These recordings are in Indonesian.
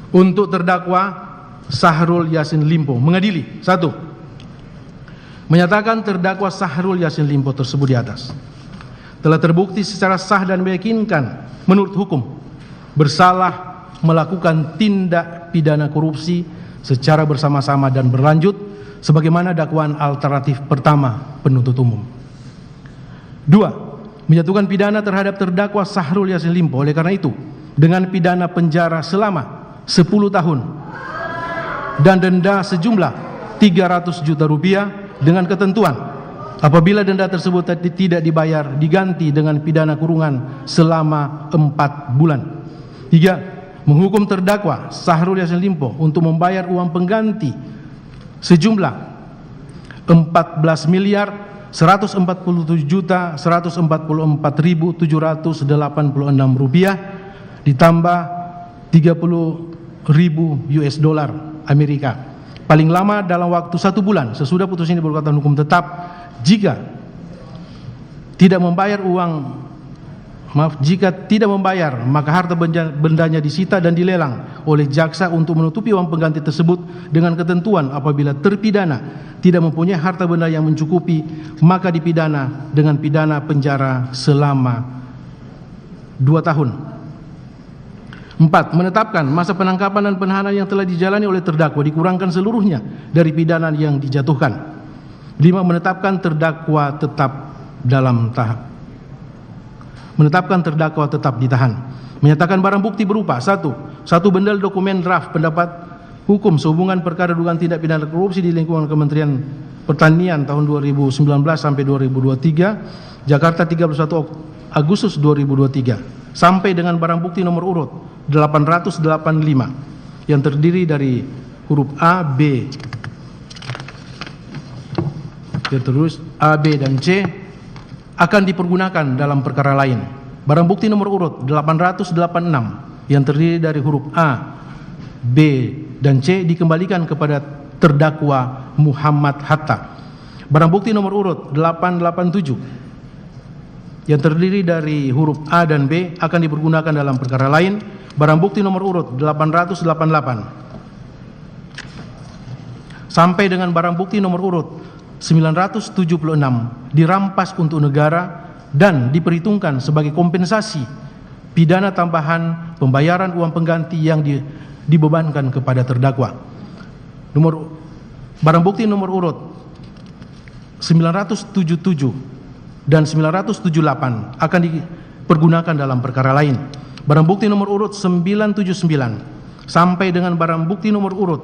Untuk terdakwa Syahrul Yassin Limpo mengadili: 1. Menyatakan terdakwa Syahrul Yassin Limpo tersebut di atas telah terbukti secara sah dan meyakinkan menurut hukum bersalah melakukan tindak pidana korupsi secara bersama-sama dan berlanjut sebagaimana dakwaan alternatif pertama penuntut umum. 2. Menjatuhkan pidana terhadap terdakwa Syahrul Yassin Limpo oleh karena itu dengan pidana penjara selama 10 tahun dan denda sejumlah 300 juta rupiah dengan ketentuan apabila denda tersebut tidak dibayar diganti dengan pidana kurungan selama 4 bulan. 3. Menghukum terdakwa Syahrul Yassin Limpo untuk membayar uang pengganti sejumlah 14.147.144.786 rupiah ditambah 30.000 US dollar Amerika paling lama dalam waktu 1 bulan sesudah putusan ini berkekuatan hukum tetap. Jika tidak membayar maka harta bendanya disita dan dilelang oleh jaksa untuk menutupi uang pengganti tersebut dengan ketentuan apabila terpidana tidak mempunyai harta benda yang mencukupi maka dipidana dengan pidana penjara selama 2 tahun. 4. Menetapkan masa penangkapan dan penahanan yang telah dijalani oleh terdakwa dikurangkan seluruhnya dari pidana yang dijatuhkan. 5. Menetapkan terdakwa tetap ditahan. Menyatakan barang bukti berupa: 1. Satu bendel dokumen draft pendapat hukum sehubungan perkara dugaan tindak pidana korupsi di lingkungan Kementerian Pertanian tahun 2019 sampai 2023, Jakarta 31 Agustus 2023, sampai dengan barang bukti nomor urut 885 yang terdiri dari huruf A, B, terus A, B, dan C akan dipergunakan dalam perkara lain. Barang bukti nomor urut 886 yang terdiri dari huruf A, B, dan C dikembalikan kepada terdakwa Muhammad Hatta. Barang bukti nomor urut 887 yang terdiri dari huruf A dan B akan dipergunakan dalam perkara lain. Barang bukti nomor urut 888 sampai dengan barang bukti nomor urut 976 dirampas untuk negara dan diperhitungkan sebagai kompensasi pidana tambahan pembayaran uang pengganti yang dibebankan kepada terdakwa. Barang bukti nomor urut 977 dan 978 akan dipergunakan dalam perkara lain. Barang bukti nomor urut 979 sampai dengan barang bukti nomor urut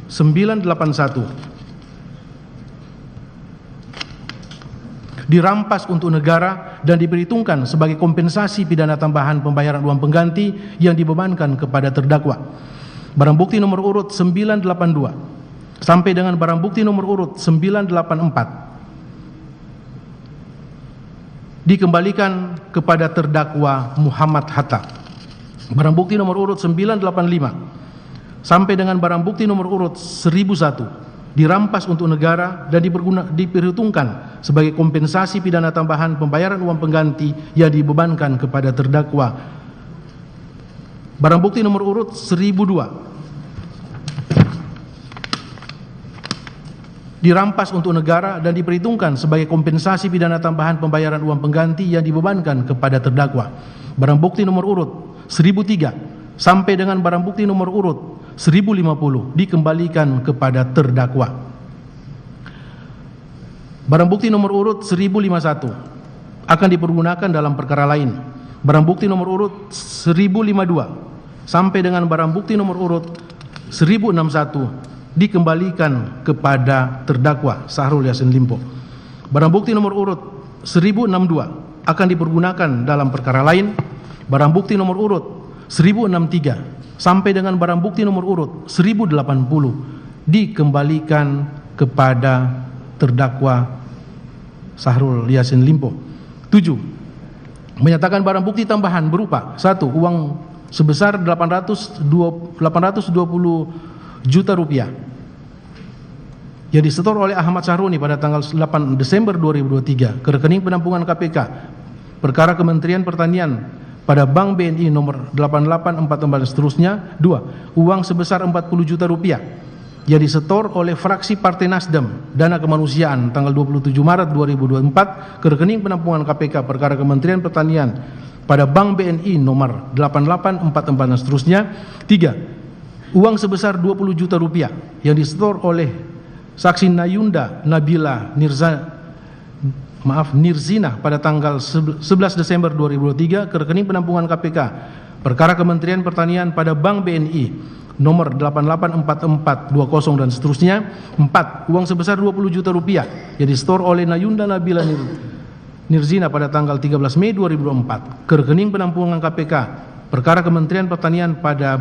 981 dirampas untuk negara dan diperhitungkan sebagai kompensasi pidana tambahan pembayaran uang pengganti yang dibebankan kepada terdakwa. Barang bukti nomor urut 982 sampai dengan barang bukti nomor urut 984 dikembalikan kepada terdakwa Muhammad Hatta. Barang bukti nomor urut 985 sampai dengan barang bukti nomor urut 1001 dirampas untuk negara dan diperhitungkan sebagai kompensasi pidana tambahan pembayaran uang pengganti yang dibebankan kepada terdakwa. Barang bukti nomor urut 1002 dirampas untuk negara dan diperhitungkan sebagai kompensasi pidana tambahan pembayaran uang pengganti yang dibebankan kepada terdakwa. Barang bukti nomor urut 1003 sampai dengan barang bukti nomor urut 1050 dikembalikan kepada terdakwa. Barang bukti nomor urut 1051 akan dipergunakan dalam perkara lain. Barang bukti nomor urut 1052 sampai dengan barang bukti nomor urut 1061 dikembalikan kepada terdakwa Syahrul Yassin Limpo. Barang bukti nomor urut 1062 akan dipergunakan dalam perkara lain. Barang bukti nomor urut 1063 sampai dengan barang bukti nomor urut 1080 dikembalikan kepada terdakwa Syahrul Yassin Limpo. 7. Menyatakan barang bukti tambahan berupa: 1. Uang sebesar 820 juta rupiah yang disetor oleh Ahmad Syahroni pada tanggal 8 Desember 2023 ke rekening penampungan KPK perkara Kementerian Pertanian pada Bank BNI nomor 8844 dan seterusnya. 2. Uang sebesar 40 juta rupiah yang disetor oleh fraksi Partai Nasdem Dana Kemanusiaan tanggal 27 Maret 2024 ke rekening penampungan KPK perkara Kementerian Pertanian pada Bank BNI nomor 8844 dan seterusnya. 3. Uang sebesar 20 juta rupiah yang disetor oleh saksi Nayunda Nabila Nirzina pada tanggal 11 Desember 2023 ke rekening penampungan KPK perkara Kementerian Pertanian pada Bank BNI nomor 884420 dan seterusnya. 4. Uang sebesar 20 juta rupiah yang disetor oleh Nayunda Nabila Nirzina pada tanggal 13 Mei 2004 ke rekening penampungan KPK perkara Kementerian Pertanian pada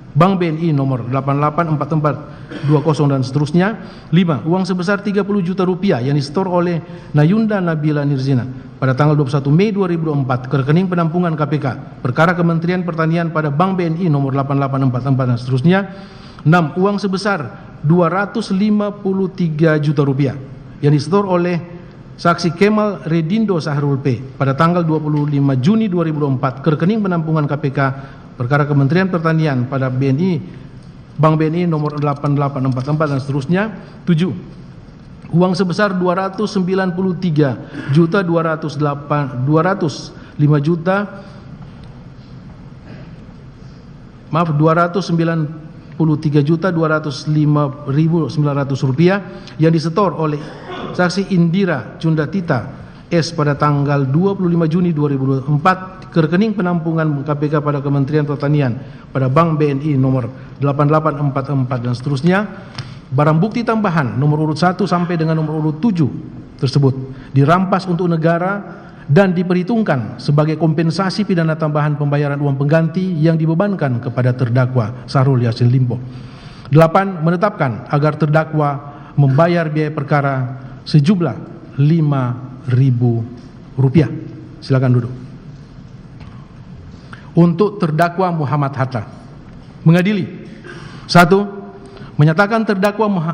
Bank BNI nomor 884420 dan seterusnya. 5. Uang sebesar 30 juta rupiah yang disetor oleh Nayunda Nabila Nirzina pada tanggal 21 Mei 2004 ke rekening penampungan KPK perkara Kementerian Pertanian pada Bank BNI nomor 8844 dan seterusnya. 6. Uang sebesar 253 juta rupiah yang disetor oleh saksi Kemal Redindo Sahrul P pada tanggal 25 Juni 2024 ke rekening penampungan KPK perkara Kementerian Pertanian pada Bank BNI nomor 8844 dan seterusnya. 7. Uang sebesar 293 juta 205 juta 293.205.900 rupiah yang disetor oleh saksi Indira Cundatita S pada tanggal 25 Juni 2004 ke rekening penampungan KPK pada Kementerian Pertanian pada Bank BNI nomor 8844 dan seterusnya. Barang bukti tambahan nomor urut 1 sampai dengan nomor urut 7 tersebut dirampas untuk negara dan diperhitungkan sebagai kompensasi pidana tambahan pembayaran uang pengganti yang dibebankan kepada terdakwa Syahrul Yassin Limpo. 8. Menetapkan agar terdakwa membayar biaya perkara sejumlah Rp5.000. Silakan duduk. Untuk terdakwa Muhammad Hatta, mengadili. 1. Menyatakan terdakwa